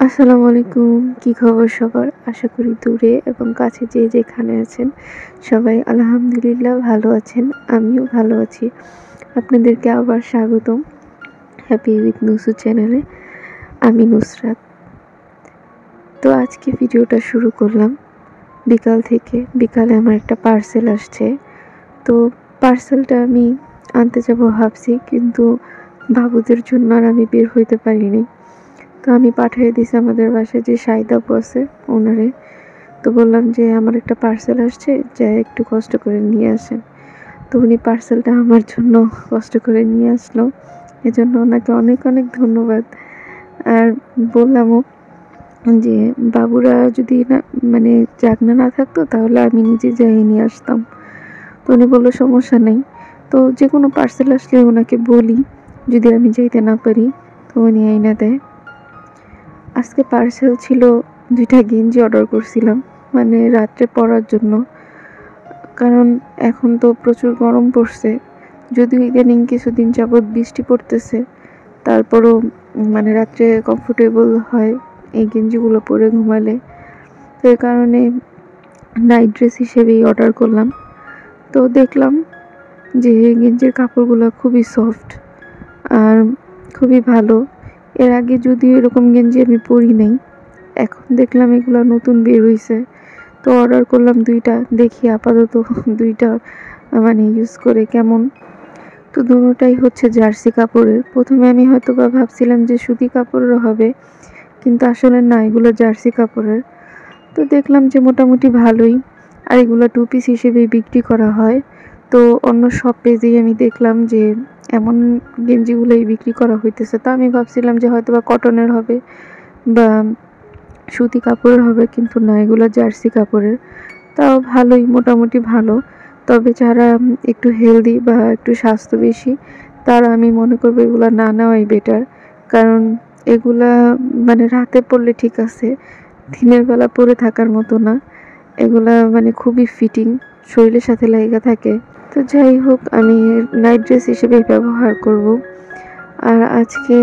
আসসালামু আলাইকুম। কি খবর সবার? আশা করি দূরে এবং কাছে যে যেখানে আছেন সবাই আলহামদুলিল্লাহ ভালো আছেন। আমিও ভালো আছি। আপনাদেরকে আবার স্বাগতম হ্যাপি উইথ নুসু চ্যানেলে। আমি নুসরাত। তো আজকে ভিডিওটা শুরু করলাম বিকাল থেকে। বিকালে আমার একটা পার্সেল আসছে। তো পার্সেলটা আমি আনতে যাব ভাবছি, কিন্তু বাবুদের জন্য আর আমি বের হইতে পারিনি। তো আমি পাঠিয়ে দিছি আমাদের বাসায় যে শাহিদ আপু আছে ওনারে। তো বললাম যে আমার একটা পার্সেল আসছে, যা একটু কষ্ট করে নিয়ে আসেন। তো উনি পার্সেলটা আমার জন্য কষ্ট করে নিয়ে আসলো। এজন্য ওনাকে অনেক অনেক ধন্যবাদ। আর বললামও যে বাবুরা যদি না জাগনা না থাকতো তাহলে আমি নিজে যেয়ে নিয়ে আসতাম। তো উনি বলল সমস্যা নেই। তো যে কোনো পার্সেল আসলে ওনাকে বলি যদি আমি যাইতে না পারি, তো উনি আইনা দেয়। আজকে পার্সেল ছিল 2টা গেঞ্জি অর্ডার করছিলাম, রাত্রে পরার জন্য। কারণ এখন তো প্রচুর গরম পড়ছে, যদিও ইদানিং কিছুদিন যাবৎ বৃষ্টি পড়তেছে, তারপরও রাত্রে কমফোর্টেবল হয় এই গেঞ্জিগুলো পরে ঘুমালে। তো এই কারণে নাইট ড্রেস হিসেবেই অর্ডার করলাম। তো দেখলাম যে গেঞ্জির কাপড়গুলো খুবই সফট আর খুবই ভালো। এর আগে যদিও এরকম গেঞ্জি আমি পরি নাই, এখন দেখলাম এগুলো নতুন বের হইছে। তো অর্ডার করলাম 2টা, দেখি আপাতত 2টা ইউজ করে কেমন। তো দুটোটাই হচ্ছে জার্সি কাপড়ের। প্রথমে আমি হয়তোবা ভাবছিলাম যে সুতি কাপড়ের হবে, কিন্তু আসলে না, এগুলো জার্সি কাপড়ের। তো দেখলাম যে মোটামুটি ভালোই। আর এগুলো 2 পিস হিসেবে বিক্রি করা হয়। তো অন্য সব পেজেই আমি দেখলাম যে এমন গেঞ্জিগুলোই বিক্রি করা হইতেছে। তো আমি ভাবছিলাম যে হয়তোবা কটনের হবে বা সুতি কাপড়ের হবে, কিন্তু না, এগুলো জার্সি কাপড়ের। তাও ভালোই, মোটামুটি ভালো। তবে যারা একটু হেলদি বা একটু স্বাস্থ্য বেশি, তারা আমি মনে করবো এগুলো না নেওয়াই বেটার। কারণ এগুলা রাতে পরলে ঠিক আছে, দিনের বেলা পরে থাকার মতো না। এগুলা খুবই ফিটিং, শরীরের সাথে লাগা থাকে। তো যাই হোক, আমি নাইট ড্রেস হিসেবে ব্যবহার করব। আর আজকে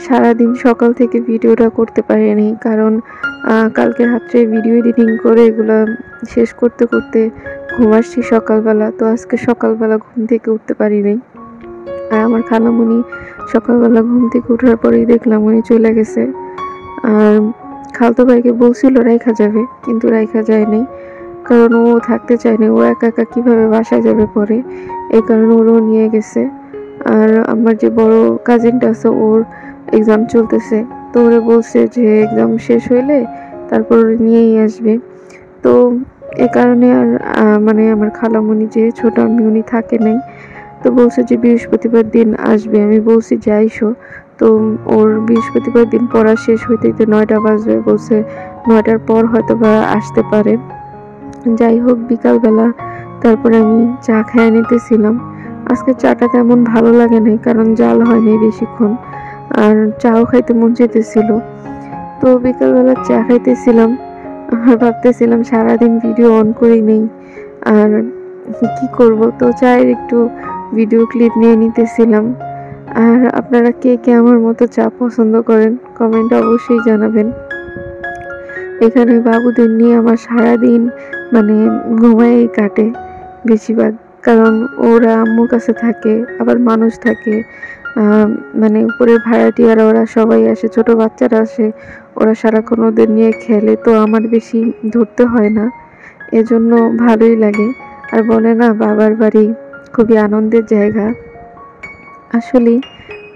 সারাদিন সকাল থেকে ভিডিওটা করতে পারিনি, কারণ কালকে রাত্রে ভিডিও এডিটিং করে এগুলা শেষ করতে করতে ঘুম আসছি সকালবেলা। তো আজকে সকালবেলা ঘুম থেকে উঠতে পারিনি। আর আমার খালামণি সকালবেলা ঘুম থেকে ওঠার পরেই দেখলাম উনি চলে গেছে। আর খালতো ভাইকে বলছিল রাইখা যাবে, কিন্তু রাইখা যায়নি, কারণ ও থাকতে চায়নি। ও একা একা কীভাবে বাসায় যাবে পরে, এই কারণে ওরও নিয়ে গেছে। আর আমার যে বড় কাজিনটা আছে, ওর এক্সাম চলতেছে। তো ওরে বলছে যে এক্সাম শেষ হইলে তারপর নিয়েই আসবে। তো এ কারণে আর আমার খালামণি যে ছোট আম্মি, উনি থাকে নাই। তো বলছে যে বৃহস্পতিবার দিন আসবে। আমি বলছি যে আইসো। তো ওর বৃহস্পতিবার দিন পড়া শেষ হইতে 9টা বাজবে। বলছে 9টার পর হয়তো বা আসতে পারে। যাই হোক, বিকালবেলা তারপরে আমি চা খেয়ে নিতেছিলাম। আজকে চাটা তেমন ভালো লাগে নাই, কারণ জাল হয়নি বেশিক্ষণ, আর চাও খাইতে মন চাইতেছিল। তো বিকালবেলা চা খাইতেছিলাম আর ভাবতেছিলাম সারাদিন ভিডিও অন করি নেই, আর কি করব। তো চায়ের একটু ভিডিও ক্লিপ নিয়ে নিতেছিলাম। আর আপনারা কে কে আমার মতো চা পছন্দ করেন কমেন্টে অবশ্যই জানাবেন। এখানে বাবুদের নিয়ে আমার সারাদিন ঘুমায়েই কাটে বেশিরভাগ, কারণ ওরা আম্মুর কাছে থাকে, আবার মানুষ থাকে, উপরের ভাড়াটিয়ারা ওরা সবাই আসে, ছোট বাচ্চারা আসে, ওরা সারাক্ষণ ওদের নিয়ে খেলে। তো আমার বেশি ধরতে হয় না, এজন্য ভালোই লাগে। আর বলে না, বাবার বাড়ি খুবই আনন্দের জায়গা। আসলে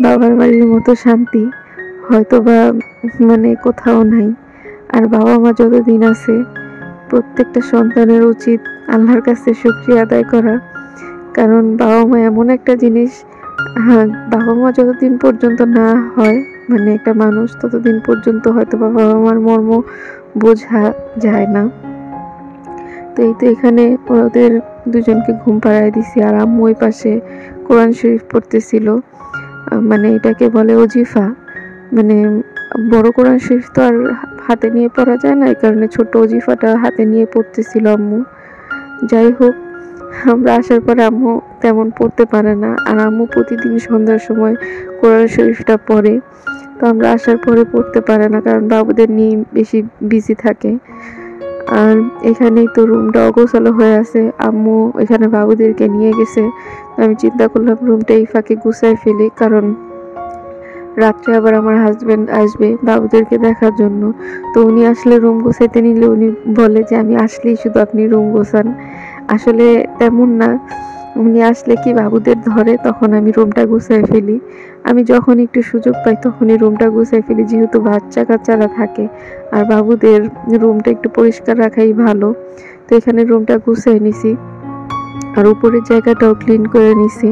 বাবার বাড়ির মতো শান্তি হয়তো বা কোথাও নাই। আর বাবা মা যতদিন আছে, প্রত্যেকটা সন্তানের উচিত আল্লাহর কাছে শুকরিয়া আদায় করা। কারণ বাবা মা এমন একটা জিনিস, বাবা মা যতদিন পর্যন্ত না হয়, একটা মানুষ, ততদিন পর্যন্ত হয়তো বাবা মার মর্ম বোঝা যায় না। তো এই তো এখানে ওদের দুজনকে ঘুম পাড়ায় দিছি, আর আম্মু ওই পাশে কোরআন শরীফ পড়তেছিল। এটাকে বলে ওজিফা। বড় কোরআন শরীফ তো আর হাতে নিয়ে পড়া যায় না, এই কারণে ছোট ওজিফাটা হাতে নিয়ে পড়তেছিল আম্মু। যাই হোক, আমরা আসার পরে আম্মু তেমন পড়তে পারে না, আর আম্মু প্রতিদিন সন্ধ্যার সময় কোরআন শরীফটা পড়ে। তো আমরা আসার পরে পড়তে পারে না, কারণ বাবুদের নিয়ে বেশি বিজি থাকে। আর এখানেই তো রুমটা অগোছালো হয়ে আছে, আম্মু এখানে বাবুদেরকে নিয়ে গেছে। আমি চিন্তা করলাম রুমটা এই ফাঁকে গুছাই ফেলি, কারণ রাত্রে আবার আমার হাজবেন্ড আসবে বাবুদেরকে দেখার জন্য। তো উনি আসলে রুম গোছাইতে নিলে উনি বলে যে আমি আসলেই শুধু আপনি রুম গোছান। আসলে তেমন না, উনি আসলে কি বাবুদের ধরে, তখন আমি রুমটা গুছাই ফেলি। আমি যখন একটু সুযোগ পাই তখনই রুমটা গুছাই ফেলি, যেহেতু বাচ্চা কাচ্চারা থাকে আর বাবুদের রুমটা একটু পরিষ্কার রাখাই ভালো। তো এখানে রুমটা গুছাই নিছি আর উপরের জায়গাটাও ক্লিন করে নিছি,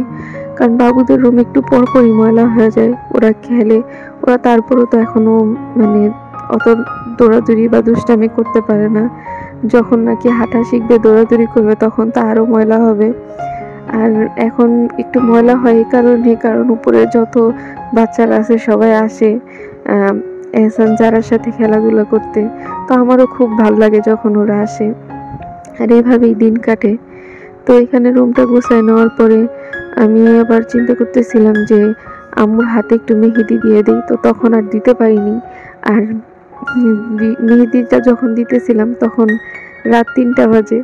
কারণ বাবুদের রুম একটু পরপরই ময়লা হয়ে যায়। ওরা খেলে, ওরা তারপরও তো এখনো মানে অত দৌড়াদৌড়ি বা দুষ্টামি করতে পারে না। যখন নাকি হাঁটা শিখবে, দৌড়াদৌড়ি করবে, তখন তো আরও ময়লা হবে। আর এখন একটু ময়লা হয় এই কারণে, কারণ উপরে যত বাচ্চারা আছে সবাই আসে এহসান যারার সাথে খেলাধুলা করতে। তো আমারও খুব ভালো লাগে যখন ওরা আসে, আর এইভাবেই দিন কাটে। তো এখানে রুমটা গুছাই নেওয়ার পরে আমি আবার চিন্তা করতেছিলাম যে আম্মুর হাতে একটু মেহেদি দিয়ে দিই, তো তখন আর দিতে পারিনি। আর মেহেদিটা যখন দিতেছিলাম তখন রাত 3টা বাজে,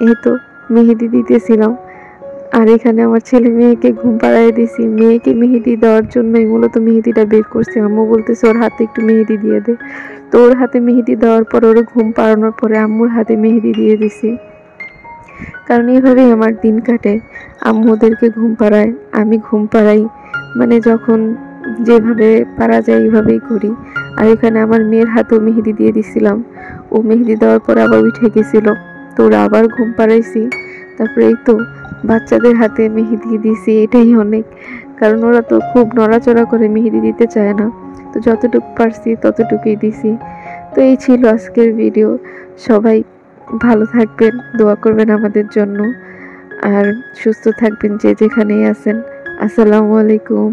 এই তো মেহেদি দিতেছিলাম। আর এখানে আমার ছেলে মেয়েকে ঘুম পাড়ায় দিছি, মেয়েকে মেহেদি দেওয়ার জন্যই মূলত মেহেদিটা বের করছি। আম্মু বলতেছে ওর হাতে একটু মেহেদি দিয়ে দে। তো ওর হাতে মেহেদি দেওয়ার পর, ওর ঘুম পাড়ানোর পরে আম্মুর হাতে মেহেদি দিয়ে দিছি, কারণ এইভাবেই আমার দিন কাটে। আম্মু ওদেরকে ঘুম পাড়ায়, আমি ঘুম পাড়াই, মানে যখন যেভাবে পারা যায় এইভাবেই করি। আর এখানে আমার মেয়ের হাতেও মেহেদি দিয়ে দিছিলাম, ও মেহেদি দেওয়ার পর আবার উঠে গেছিল, তো ওরা আবার ঘুম পাড়াইছি। তারপরে এই তো বাচ্চাদের হাতে মেহেদি দিছি, এটাই অনেক, কারণ ওরা তো খুব নড়াচড়া করে, মেহেদি দিতে চায় না। তো যতটুকু পারছি ততটুকুই দিছি। তো এই ছিল আজকের ভিডিও। সবাই ভালো থাকবেন, দোয়া করবেন আমাদের জন্য, আর সুস্থ থাকবেন যে যেখানেই আছেন। আসসালামু আলাইকুম।